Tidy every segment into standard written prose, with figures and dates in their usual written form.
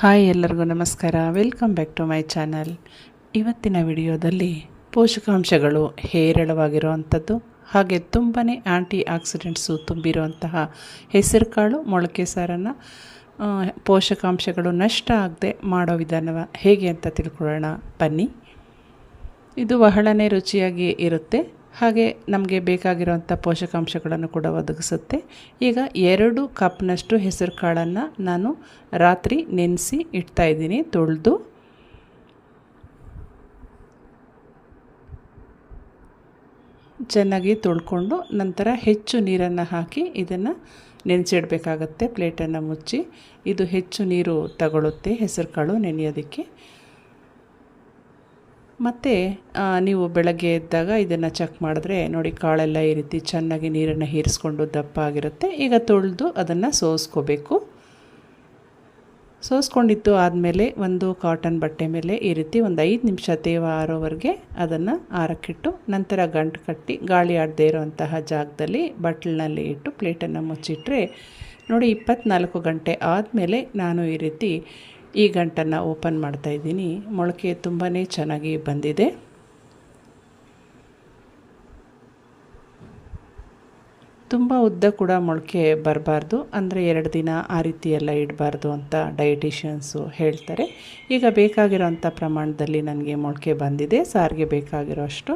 Hi ಎಲ್ಲರಿಗೂ ನಮಸ್ಕಾರ. Welcome back to my channel. ಇವತ್ತಿನ ವಿಡಿಯೋದಲ್ಲಿ ಪೋಷಕಾಂಶಗಳು ಹೇರಳವಾಗಿರುವಂಥದ್ದು ಹಾಗೆ ತುಂಬಾ ಆಂಟಿ ಆಕ್ಸಿಡೆಂಟ್ಸು ತುಂಬಿರುವಂತಹ ಹೆಸರುಕಾಳು ಮೊಳಕೆ ಸಾರನ್ನು ಪೋಷಕಾಂಶಗಳು ನಷ್ಟ ಆಗದೆ ಮಾಡೋ ವಿಧಾನ ಹೇಗೆ ಅಂತ ತಿಳ್ಕೊಳ್ಳೋಣ ಬನ್ನಿ. ಇದು ಬಹಳನೇ ರುಚಿಯಾಗಿ ಇರುತ್ತೆ, ಹಾಗೆ ನಮಗೆ ಬೇಕಾಗಿರುವಂಥ ಪೋಷಕಾಂಶಗಳನ್ನು ಕೂಡ ಒದಗಿಸುತ್ತೆ. ಈಗ 2 ಕಪ್ನಷ್ಟು ಹೆಸರು ಕಾಳನ್ನು ನಾನು ರಾತ್ರಿ ನೆನೆಸಿ ಇಡ್ತಾಯಿದ್ದೀನಿ. ತೊಳೆದು ಚೆನ್ನಾಗಿ ತೊಳ್ಕೊಂಡು ನಂತರ ಹೆಚ್ಚು ನೀರನ್ನು ಹಾಕಿ ಇದನ್ನು ನೆನೆಸಿಡಬೇಕಾಗತ್ತೆ. ಪ್ಲೇಟನ್ನು ಮುಚ್ಚಿ. ಇದು ಹೆಚ್ಚು ನೀರು ತಗೊಳ್ಳುತ್ತೆ ಹೆಸರು ಕಾಳು ನೆನೆಯೋದಕ್ಕೆ. ಮತ್ತು ನೀವು ಬೆಳಗ್ಗೆ ಎದ್ದಾಗ ಇದನ್ನು ಚೆಕ್ ಮಾಡಿದ್ರೆ ನೋಡಿ, ಕಾಳೆಲ್ಲ ಈ ರೀತಿ ಚೆನ್ನಾಗಿ ನೀರನ್ನು ಹೀರಿಸ್ಕೊಂಡು ದಪ್ಪ ಆಗಿರುತ್ತೆ. ಈಗ ತೊಳೆದು ಅದನ್ನು ಸೋಸ್ಕೋಬೇಕು. ಸೋಸ್ಕೊಂಡಿದ್ದು ಆದಮೇಲೆ ಒಂದು ಕಾಟನ್ ಬಟ್ಟೆ ಮೇಲೆ ಈ ರೀತಿ ಒಂದು 5 ನಿಮಿಷ ತೇವ ಆರೋವರೆಗೆ ಅದನ್ನು ಆರಕ್ಕಿಟ್ಟು ನಂತರ ಗಂಟು ಕಟ್ಟಿ ಗಾಳಿ ಆಡದೇ ಇರೋವಂತಹ ಜಾಗದಲ್ಲಿ ಬಟ್ಲಿನಲ್ಲಿ ಇಟ್ಟು ಪ್ಲೇಟನ್ನು ಮುಚ್ಚಿಟ್ರೆ ನೋಡಿ 24 ಗಂಟೆ ಆದಮೇಲೆ ನಾನು ಈ ರೀತಿ ಈ ಗಂಟನ್ನು ಓಪನ್ ಮಾಡ್ತಾಯಿದ್ದೀನಿ. ಮೊಳಕೆ ತುಂಬಾ ಚೆನ್ನಾಗಿ ಬಂದಿದೆ. ತುಂಬ ಉದ್ದ ಕೂಡ ಮೊಳಕೆ ಬರಬಾರ್ದು, ಅಂದರೆ 2 ದಿನ ಆ ರೀತಿ ಎಲ್ಲ ಇಡಬಾರ್ದು ಅಂತ ಡಯಟಿಷಿಯನ್ಸು ಹೇಳ್ತಾರೆ. ಈಗ ಬೇಕಾಗಿರೋಂಥ ಪ್ರಮಾಣದಲ್ಲಿ ನನಗೆ ಮೊಳಕೆ ಬಂದಿದೆ, ಸಾರಿಗೆ ಬೇಕಾಗಿರೋ ಅಷ್ಟು.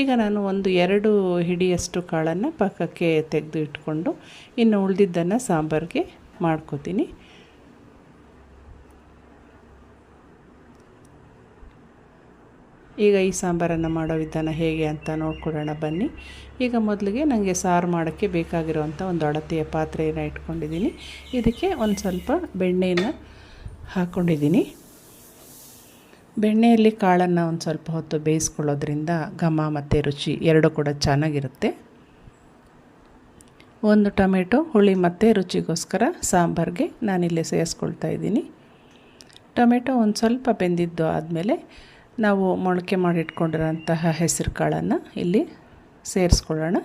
ಈಗ ನಾನು ಒಂದು 2 ಹಿಡಿಯಷ್ಟು ಕಾಳನ್ನು ಪಕ್ಕಕ್ಕೆ ತೆಗೆದು ಇಟ್ಕೊಂಡು ಇನ್ನು ಉಳಿದಿದ್ದನ್ನು ಸಾಂಬಾರಿಗೆ ಮಾಡ್ಕೋತೀನಿ. ಈಗ ಈ ಸಾಂಬಾರನ್ನು ಮಾಡೋ ವಿಧಾನ ಹೇಗೆ ಅಂತ ನೋಡ್ಕೊಳ್ಳೋಣ ಬನ್ನಿ. ಈಗ ಮೊದಲಿಗೆ ನನಗೆ ಸಾರು ಮಾಡೋಕ್ಕೆ ಬೇಕಾಗಿರುವಂಥ ಒಂದು ಅಳತೆಯ ಪಾತ್ರೆಯನ್ನು ಇಟ್ಕೊಂಡಿದ್ದೀನಿ. ಇದಕ್ಕೆ ಒಂದು ಸ್ವಲ್ಪ ಬೆಣ್ಣೆಯನ್ನು ಹಾಕ್ಕೊಂಡಿದ್ದೀನಿ. ಬೆಣ್ಣೆಯಲ್ಲಿ ಕಾಳನ್ನು ಒಂದು ಸ್ವಲ್ಪ ಹೊತ್ತು ಬೇಯಿಸ್ಕೊಳ್ಳೋದ್ರಿಂದ ಘಮ ಮತ್ತು ರುಚಿ ಎರಡೂ ಕೂಡ ಚೆನ್ನಾಗಿರುತ್ತೆ. ಒಂದು ಟೊಮೆಟೊ ಹುಳಿ ಮತ್ತು ರುಚಿಗೋಸ್ಕರ ಸಾಂಬಾರಿಗೆ ನಾನಿಲ್ಲಿ ಸೇರಿಸ್ಕೊಳ್ತಾ ಇದ್ದೀನಿ. ಟೊಮೆಟೊ ಒಂದು ಸ್ವಲ್ಪ ಬೆಂದಿದ್ದು ಆದಮೇಲೆ ನಾವು ಮೊಳಕೆ ಮಾಡಿಟ್ಕೊಂಡಿರೋಂತಹ ಹೆಸರು ಕಾಳನ್ನು ಇಲ್ಲಿ ಸೇರಿಸ್ಕೊಳ್ಳೋಣ.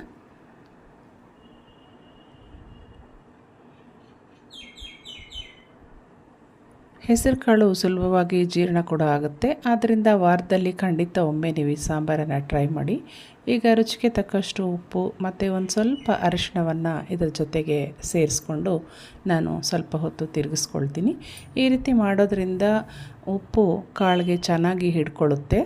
ಹೆಸರು ಕಾಳು ಸುಲಭವಾಗಿ ಜೀರ್ಣ ಕೂಡ ಆಗುತ್ತೆ. ಆದ್ದರಿಂದ ವಾರದಲ್ಲಿ ಖಂಡಿತ ಒಮ್ಮೆ ನೀವು ಈ ಸಾಂಬಾರನ್ನು ಟ್ರೈ ಮಾಡಿ. ಈಗ ರುಚಿಗೆ ತಕ್ಕಷ್ಟು ಉಪ್ಪು ಮತ್ತು ಒಂದು ಸ್ವಲ್ಪ ಅರಿಶಿಣವನ್ನು ಇದರ ಜೊತೆಗೆ ಸೇರಿಸ್ಕೊಂಡು ನಾನು ಸ್ವಲ್ಪ ಹೊತ್ತು ತಿರುಗಿಸ್ಕೊಳ್ತೀನಿ. ಈ ರೀತಿ ಮಾಡೋದ್ರಿಂದ ಉಪ್ಪು ಕಾಳಿಗೆ ಚೆನ್ನಾಗಿ ಹಿಡ್ಕೊಳ್ಳುತ್ತೆ,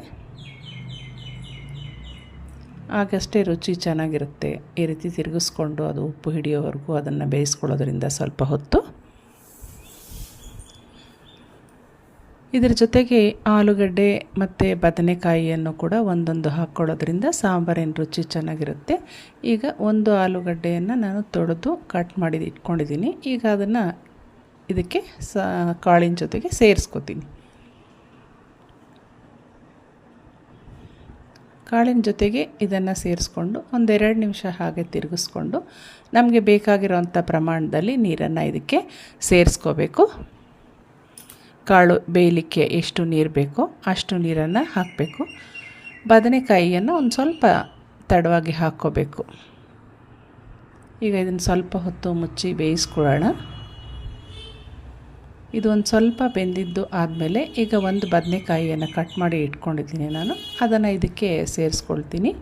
ಆಗಷ್ಟೇ ರುಚಿ ಚೆನ್ನಾಗಿರುತ್ತೆ. ಈ ರೀತಿ ತಿರುಗಿಸ್ಕೊಂಡು ಅದು ಉಪ್ಪು ಹಿಡಿಯೋವರೆಗೂ ಅದನ್ನು ಬೇಯಿಸ್ಕೊಳ್ಳೋದ್ರಿಂದ ಸ್ವಲ್ಪ ಹೊತ್ತು. ಇದರ ಜೊತೆಗೆ ಆಲೂಗಡ್ಡೆ ಮತ್ತು ಬದನೆಕಾಯಿಯನ್ನು ಕೂಡ ಒಂದೊಂದು ಹಾಕ್ಕೊಳ್ಳೋದ್ರಿಂದ ಸಾಂಬಾರಿನ ರುಚಿ ಚೆನ್ನಾಗಿರುತ್ತೆ. ಈಗ ಒಂದು ಆಲೂಗಡ್ಡೆಯನ್ನು ನಾನು ತೊಳೆದು ಕಟ್ ಮಾಡಿ ಇಟ್ಕೊಂಡಿದ್ದೀನಿ. ಈಗ ಅದನ್ನು ಇದಕ್ಕೆ ಕಾಳಿನ ಜೊತೆಗೆ ಸೇರಿಸ್ಕೊತೀನಿ. ಕಾಳಿನ ಜೊತೆಗೆ ಇದನ್ನು ಸೇರಿಸ್ಕೊಂಡು ಒಂದು 2 ನಿಮಿಷ ಹಾಗೆ ತಿರುಗಿಸ್ಕೊಂಡು ನಮಗೆ ಬೇಕಾಗಿರೋವಂಥ ಪ್ರಮಾಣದಲ್ಲಿ ನೀರನ್ನು ಇದಕ್ಕೆ ಸೇರಿಸ್ಕೋಬೇಕು. ಕಾಳು ಬೇಯಲಿಕ್ಕೆ ಎಷ್ಟು ನೀರು ಬೇಕೋ ಅಷ್ಟು ನೀರನ್ನು ಹಾಕಬೇಕು. ಬದನೆಕಾಯಿಯನ್ನು ಒಂದು ಸ್ವಲ್ಪ ತಡವಾಗಿ ಹಾಕ್ಕೋಬೇಕು. ಈಗ ಇದನ್ನು ಸ್ವಲ್ಪ ಹೊತ್ತು ಮುಚ್ಚಿ ಬೇಯಿಸ್ಕೊಳ್ಳೋಣ. ಇದು ಒಂದು ಸ್ವಲ್ಪ ಬೆಂದಿದ್ದು ಆದಮೇಲೆ ಈಗ ಒಂದು ಬದನೆಕಾಯಿಯನ್ನು ಕಟ್ ಮಾಡಿ ಇಟ್ಕೊಂಡಿದ್ದೀನಿ ನಾನು, ಅದನ್ನು ಇದಕ್ಕೆ ಸೇರಿಸ್ಕೊಳ್ತೀನಿ.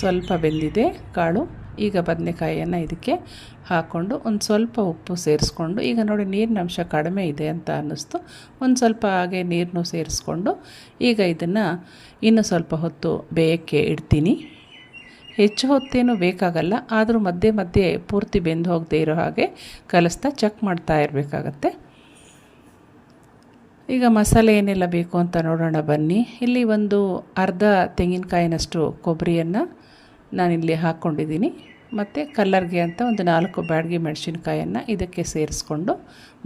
ಸ್ವಲ್ಪ ಬೆಂದಿದೆ ಕಾಳು. ಈಗ ಬದನೆಕಾಯಿಯನ್ನು ಇದಕ್ಕೆ ಹಾಕ್ಕೊಂಡು ಒಂದು ಸ್ವಲ್ಪ ಉಪ್ಪು ಸೇರಿಸ್ಕೊಂಡು, ಈಗ ನೋಡಿ ನೀರಿನ ಅಂಶ ಕಡಿಮೆ ಇದೆ ಅಂತ ಅನ್ನಿಸ್ತು, ಒಂದು ಸ್ವಲ್ಪ ಹಾಗೆ ನೀರನ್ನು ಸೇರಿಸ್ಕೊಂಡು ಈಗ ಇದನ್ನು ಇನ್ನೂ ಸ್ವಲ್ಪ ಹೊತ್ತು ಬೇಯಕ್ಕೆ ಇಡ್ತೀನಿ. ಹೆಚ್ಚು ಹೊತ್ತೇನು ಬೇಕಾಗಲ್ಲ, ಆದರೂ ಮಧ್ಯೆ ಮಧ್ಯೆ ಪೂರ್ತಿ ಬೆಂದು ಹೋಗದೇ ಇರೋ ಹಾಗೆ ಕಲಿಸ್ತಾ ಚೆಕ್ ಮಾಡ್ತಾ ಇರಬೇಕಾಗತ್ತೆ. ಈಗ ಮಸಾಲೆ ಏನೆಲ್ಲ ಬೇಕು ಅಂತ ನೋಡೋಣ ಬನ್ನಿ. ಇಲ್ಲಿ ಒಂದು ಅರ್ಧ ತೆಂಗಿನಕಾಯಿನಷ್ಟು ಕೊಬ್ಬರಿಯನ್ನು ನಾನಿಲ್ಲಿ ಹಾಕ್ಕೊಂಡಿದ್ದೀನಿ. ಮತ್ತು ಕಲ್ಲರ್ಗೆ ಅಂತ ಒಂದು 4 ಬ್ಯಾಡಗಿ ಮೆಣಸಿನ್ಕಾಯನ್ನು ಇದಕ್ಕೆ ಸೇರಿಸ್ಕೊಂಡು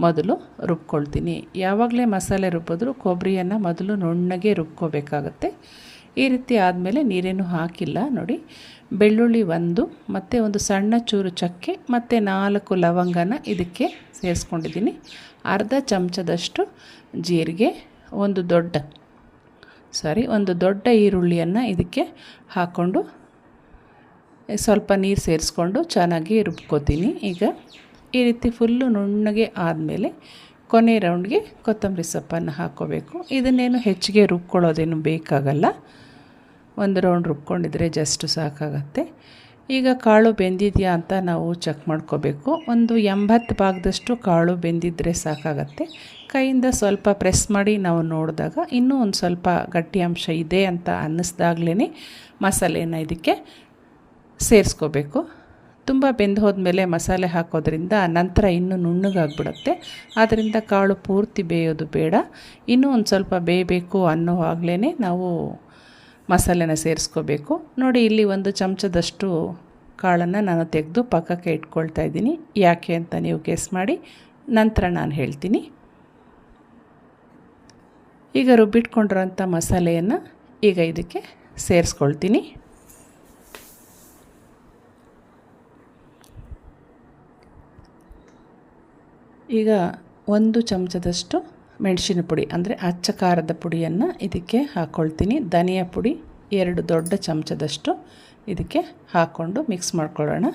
ಮೊದಲು ರುಬ್ಕೊಳ್ತೀನಿ. ಯಾವಾಗಲೇ ಮಸಾಲೆ ರುಬ್ಬಿದ್ರೂ ಕೊಬ್ಬರಿಯನ್ನು ಮೊದಲು ನುಣ್ಣಗೆ ರುಬ್ಕೋಬೇಕಾಗತ್ತೆ. ಈ ರೀತಿ ಆದಮೇಲೆ ನೀರೇನು ಹಾಕಿಲ್ಲ ನೋಡಿ. ಬೆಳ್ಳುಳ್ಳಿ 1 ಮತ್ತು ಒಂದು ಸಣ್ಣ ಚೂರು ಚಕ್ಕೆ ಮತ್ತು 4 ಲವಂಗನ ಇದಕ್ಕೆ ಸೇರಿಸ್ಕೊಂಡಿದ್ದೀನಿ. ಅರ್ಧ ಚಮಚದಷ್ಟು ಜೀರಿಗೆ, ಒಂದು ದೊಡ್ಡ ಈರುಳ್ಳಿಯನ್ನು ಇದಕ್ಕೆ ಹಾಕ್ಕೊಂಡು ಸ್ವಲ್ಪ ನೀರು ಸೇರಿಸ್ಕೊಂಡು ಚೆನ್ನಾಗಿ ರುಬ್ಕೋತೀನಿ. ಈಗ ಈ ರೀತಿ ಫುಲ್ಲು ನುಣ್ಣಗೆ ಆದಮೇಲೆ ಕೊನೆ ರೌಂಡ್ಗೆ ಕೊತ್ತಂಬರಿ ಸೊಪ್ಪನ್ನು ಹಾಕ್ಕೋಬೇಕು. ಇದನ್ನೇನು ಹೆಚ್ಚಿಗೆ ರುಬ್ಕೊಳ್ಳೋದೇನು ಬೇಕಾಗಲ್ಲ, ಒಂದು ರೌಂಡ್ ರುಬ್ಕೊಂಡಿದ್ರೆ ಜಸ್ಟ್ ಸಾಕಾಗತ್ತೆ. ಈಗ ಕಾಳು ಬೆಂದಿದೆಯಾ ಅಂತ ನಾವು ಚೆಕ್ ಮಾಡ್ಕೋಬೇಕು. ಒಂದು 80 ಭಾಗದಷ್ಟು ಕಾಳು ಬೆಂದಿದ್ದರೆ ಸಾಕಾಗತ್ತೆ. ಕೈಯಿಂದ ಸ್ವಲ್ಪ ಪ್ರೆಸ್ ಮಾಡಿ ನಾವು ನೋಡಿದಾಗ ಇನ್ನೂ ಒಂದು ಸ್ವಲ್ಪ ಗಟ್ಟಿ ಅಂಶ ಇದೆ ಅಂತ ಅನ್ನಿಸ್ದಾಗ್ಲೇ ಮಸಾಲೆಯನ್ನು ಇದಕ್ಕೆ ಸೇರಿಸ್ಕೋಬೇಕು. ತುಂಬ ಬೆಂದು ಹೋದ್ಮೇಲೆ ಮಸಾಲೆ ಹಾಕೋದ್ರಿಂದ ನಂತರ ಇನ್ನೂ ನುಣ್ಣಗಾಗ್ಬಿಡುತ್ತೆ. ಆದ್ದರಿಂದ ಕಾಳು ಪೂರ್ತಿ ಬೇಯೋದು ಬೇಡ, ಇನ್ನೂ ಒಂದು ಸ್ವಲ್ಪ ಬೇಯಬೇಕು ಅನ್ನೋವಾಗಲೇ ನಾವು ಮಸಾಲೆನ ಸೇರಿಸ್ಕೋಬೇಕು. ನೋಡಿ, ಇಲ್ಲಿ 1 ಚಮಚದಷ್ಟು ಕಾಳನ್ನು ನಾನು ತೆಗೆದು ಪಕ್ಕಕ್ಕೆ ಇಟ್ಕೊಳ್ತಾ ಇದ್ದೀನಿ. ಯಾಕೆ ಅಂತ ನೀವು ಗೆಸ್ ಮಾಡಿ, ನಂತರ ನಾನು ಹೇಳ್ತೀನಿ. ಈಗ ರುಬ್ಬಿಟ್ಕೊಂಡಿರೋಂಥ ಮಸಾಲೆಯನ್ನು ಈಗ ಇದಕ್ಕೆ ಸೇರಿಸ್ಕೊಳ್ತೀನಿ. ಈಗ 1 ಚಮಚದಷ್ಟು ಮೆಣಸಿನ ಪುಡಿ ಅಂದರೆ ಅಚ್ಚ ಖಾರದ ಪುಡಿಯನ್ನು ಇದಕ್ಕೆ ಹಾಕ್ಕೊಳ್ತೀನಿ. ಧನಿಯಾ ಪುಡಿ 2 ದೊಡ್ಡ ಚಮಚದಷ್ಟು ಇದಕ್ಕೆ ಹಾಕ್ಕೊಂಡು ಮಿಕ್ಸ್ ಮಾಡ್ಕೊಳ್ಳೋಣ.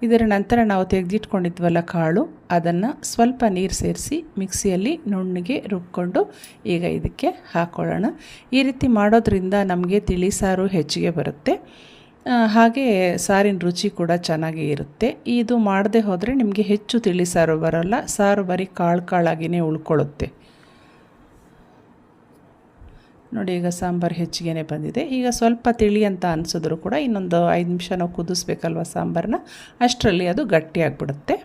ಇದರ ನಂತರ ನಾವು ತೆಗೆದಿಟ್ಕೊಂಡಿದ್ವಲ್ಲ ಕಾಳು, ಅದನ್ನು ಸ್ವಲ್ಪ ನೀರು ಸೇರಿಸಿ ಮಿಕ್ಸಿಯಲ್ಲಿ ನುಣ್ಣಗೆ ರುಬ್ಕೊಂಡು ಈಗ ಇದಕ್ಕೆ ಹಾಕ್ಕೊಳ್ಳೋಣ. ಈ ರೀತಿ ಮಾಡೋದ್ರಿಂದ ನಮಗೆ ತಿಳಿಸಾರು ಹೆಚ್ಚಿಗೆ ಬರುತ್ತೆ, ಹಾಗೆ ಸಾರಿನ ರುಚಿ ಕೂಡ ಚೆನ್ನಾಗಿ ಇರುತ್ತೆ. ಇದು ಮಾಡದೆ ಹೋದರೆ ನಿಮಗೆ ಹೆಚ್ಚು ತಿಳಿಸಾರು ಬರೋಲ್ಲ, ಸಾರು ಬರೀ ಕಾಳಾಗಿಯೇ ಉಳ್ಕೊಳ್ಳುತ್ತೆ. ನೋಡಿ, ಈಗ ಸಾಂಬಾರು ಹೆಚ್ಚಿಗೆ ಬಂದಿದೆ. ಈಗ ಸ್ವಲ್ಪ ತಿಳಿ ಅಂತ ಅನಿಸಿದ್ರು ಕೂಡ ಇನ್ನೊಂದು 5 ನಿಮಿಷ ನಾವು ಕುದಿಸ್ಬೇಕಲ್ವ ಸಾಂಬಾರನ್ನ, ಅಷ್ಟರಲ್ಲಿ ಅದು ಗಟ್ಟಿಯಾಗಿಬಿಡುತ್ತೆ.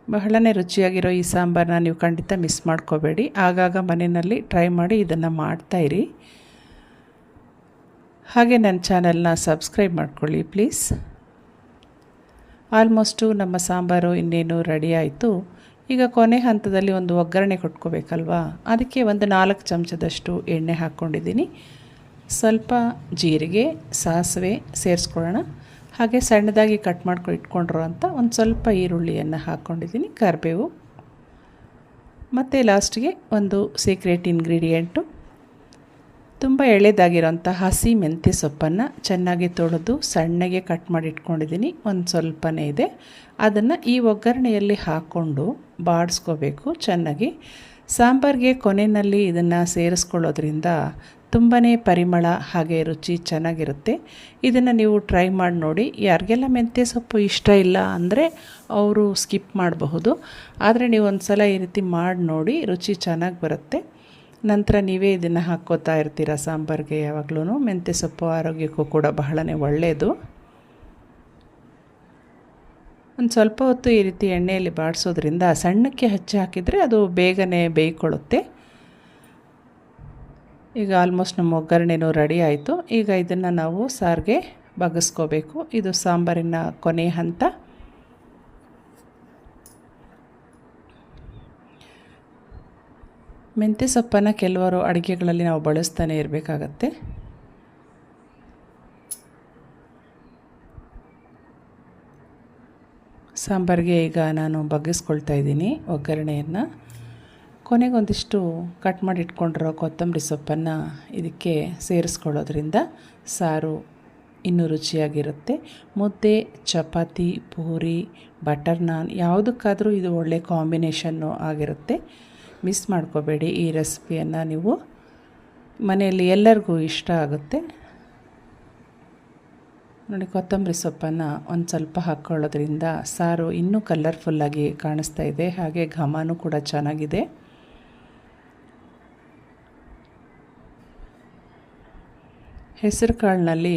ಬಹಳನೇ ರುಚಿಯಾಗಿರೋ ಈ ಸಾಂಬಾರನ್ನ ನೀವು ಖಂಡಿತ ಮಿಸ್ ಮಾಡ್ಕೋಬೇಡಿ. ಆಗಾಗ ಮನೆಯಲ್ಲಿ ಟ್ರೈ ಮಾಡಿ ಇದನ್ನು ಮಾಡ್ತಾಯಿರಿ. ಹಾಗೆ ನನ್ನ ಚಾನಲ್ನ ಸಬ್ಸ್ಕ್ರೈಬ್ ಮಾಡ್ಕೊಳ್ಳಿ ಪ್ಲೀಸ್. ಆಲ್ಮೋಸ್ಟು ನಮ್ಮ ಸಾಂಬಾರು ಇನ್ನೇನು ರೆಡಿ ಆಯಿತು. ಈಗ ಕೊನೆ ಹಂತದಲ್ಲಿ ಒಂದು ಒಗ್ಗರಣೆ ಕೊಟ್ಕೋಬೇಕಲ್ವಾ, ಅದಕ್ಕೆ ಒಂದು 4 ಚಮಚದಷ್ಟು ಎಣ್ಣೆ ಹಾಕ್ಕೊಂಡಿದ್ದೀನಿ. ಸ್ವಲ್ಪ ಜೀರಿಗೆ, ಸಾಸಿವೆ ಸೇರಿಸ್ಕೊಳ್ಳೋಣ. ಹಾಗೆ ಸಣ್ಣದಾಗಿ ಕಟ್ ಮಾಡ್ಕೊಂಡು ಇಟ್ಕೊಂಡಿರೋ ಅಂಥ ಒಂದು ಸ್ವಲ್ಪ ಈರುಳ್ಳಿಯನ್ನು ಹಾಕ್ಕೊಂಡಿದ್ದೀನಿ, ಕರಿಬೇವು, ಮತ್ತು ಲಾಸ್ಟಿಗೆ ಒಂದು ಸೀಕ್ರೆಟ್ ಇಂಗ್ರೀಡಿಯೆಂಟು, ತುಂಬ ಎಳೆದಾಗಿರೋಂಥ ಹಸಿ ಮೆಂತ್ಯ ಸೊಪ್ಪನ್ನು ಚೆನ್ನಾಗಿ ತೊಳೆದು ಸಣ್ಣಗೆ ಕಟ್ ಮಾಡಿ ಇಟ್ಕೊಂಡಿದ್ದೀನಿ. ಒಂದು ಸ್ವಲ್ಪನೇ ಇದೆ, ಅದನ್ನು ಈ ಒಗ್ಗರಣೆಯಲ್ಲಿ ಹಾಕ್ಕೊಂಡು ಬಾಡಿಸ್ಕೋಬೇಕು ಚೆನ್ನಾಗಿ. ಸಾಂಬಾರಿಗೆ ಕೊನೆಯಲ್ಲಿ ಇದನ್ನು ಸೇರಿಸ್ಕೊಳ್ಳೋದ್ರಿಂದ ತುಂಬಾ ಪರಿಮಳ ಹಾಗೆ ರುಚಿ ಚೆನ್ನಾಗಿರುತ್ತೆ. ಇದನ್ನು ನೀವು ಟ್ರೈ ಮಾಡಿ ನೋಡಿ. ಯಾರಿಗೆಲ್ಲ ಮೆಂತ್ಯ ಸೊಪ್ಪು ಇಷ್ಟ ಇಲ್ಲ ಅಂದರೆ ಅವರು ಸ್ಕಿಪ್ ಮಾಡಬಹುದು, ಆದರೆ ನೀವು ಒಂದು ಸಲ ಈ ರೀತಿ ಮಾಡಿ ನೋಡಿ, ರುಚಿ ಚೆನ್ನಾಗಿ ಬರುತ್ತೆ. ನಂತರ ನೀವೇ ಇದನ್ನು ಹಾಕ್ಕೋತಾ ಇರ್ತೀರ ಸಾಂಬಾರಿಗೆ. ಯಾವಾಗಲೂ ಮೆಂತ್ಯ ಸೊಪ್ಪು ಆರೋಗ್ಯಕ್ಕೂ ಕೂಡ ಬಹಳನೇ ಒಳ್ಳೆಯದು. ಒಂದು ಸ್ವಲ್ಪ ಹೊತ್ತು ಈ ರೀತಿ ಎಣ್ಣೆಯಲ್ಲಿ ಬಾಡಿಸೋದ್ರಿಂದ ಸಣ್ಣಕ್ಕೆ ಹಚ್ಚಿ ಹಾಕಿದರೆ ಅದು ಬೇಗನೆ ಬೇಯ್ಕೊಳ್ಳುತ್ತೆ. ಈಗ ಆಲ್ಮೋಸ್ಟ್ ನಮ್ಮ ಒಗ್ಗರಣೆನೂ ರೆಡಿ ಆಯಿತು. ಈಗ ಇದನ್ನು ನಾವು ಸಾರಿಗೆ ಬಗ್ಗಿಸ್ಕೋಬೇಕು. ಇದು ಸಾಂಬಾರಿನ ಕೊನೆ ಹಂತ. ಮೆಂತ್ಯ ಸೊಪ್ಪನ್ನು ಕೆಲವರು ಅಡುಗೆಗಳಲ್ಲಿ ನಾವು ಬಳಸ್ತಾನೆ ಇರಬೇಕಾಗತ್ತೆ. ಸಾಂಬಾರಿಗೆ ಈಗ ನಾನು ಬಗ್ಗಿಸ್ಕೊಳ್ತಾ ಇದ್ದೀನಿ ಒಗ್ಗರಣೆಯನ್ನು. ಕೊನೆಗೊಂದಿಷ್ಟು ಕಟ್ ಮಾಡಿ ಇಟ್ಕೊಂಡಿರೋ ಕೊತ್ತಂಬರಿ ಸೊಪ್ಪನ್ನು ಇದಕ್ಕೆ ಸೇರಿಸ್ಕೊಳ್ಳೋದ್ರಿಂದ ಸಾರು ಇನ್ನೂ ರುಚಿಯಾಗಿರುತ್ತೆ. ಮುದ್ದೆ, ಚಪಾತಿ, ಪೂರಿ, ಬಟರ್ ನಾನ್ ಯಾವುದಕ್ಕಾದರೂ ಇದು ಒಳ್ಳೆ ಕಾಂಬಿನೇಷನ್ನು ಆಗಿರುತ್ತೆ. ಮಿಸ್ ಮಾಡ್ಕೋಬೇಡಿ ಈ ರೆಸಿಪಿಯನ್ನು. ನೀವು ಮನೆಯಲ್ಲಿ ಎಲ್ಲರಿಗೂ ಇಷ್ಟ ಆಗುತ್ತೆ. ನೋಡಿ, ಕೊತ್ತಂಬರಿ ಸೊಪ್ಪನ್ನು ಒಂದು ಸ್ವಲ್ಪ ಹಾಕ್ಕೊಳ್ಳೋದ್ರಿಂದ ಸಾರು ಇನ್ನೂ ಕಲರ್ಫುಲ್ಲಾಗಿ ಕಾಣಿಸ್ತಾ ಇದೆ, ಹಾಗೆ ಘಮನೂ ಕೂಡ ಚೆನ್ನಾಗಿದೆ. ಹೆಸರು ಕಾಳಿನಲ್ಲಿ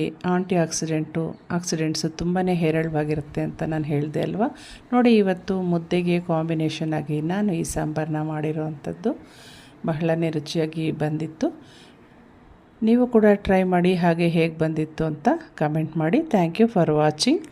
ಆಕ್ಸಿಡೆಂಟ್ಸು ತುಂಬಾ ಹೇರಳವಾಗಿರುತ್ತೆ ಅಂತ ನಾನು ಹೇಳಿದೆ ಅಲ್ವಾ. ನೋಡಿ, ಇವತ್ತು ಮುದ್ದೆಗೆ ಕಾಂಬಿನೇಷನ್ ಆಗಿ ನಾನು ಈ ಸಾಂಬಾರನ್ನ ಮಾಡಿರೋ ಅಂಥದ್ದು ಬಹಳನೇ ರುಚಿಯಾಗಿ ಬಂದಿತ್ತು. ನೀವು ಕೂಡ ಟ್ರೈ ಮಾಡಿ, ಹಾಗೆ ಹೇಗೆ ಬಂದಿತ್ತು ಅಂತ ಕಮೆಂಟ್ ಮಾಡಿ. Thank you for watching.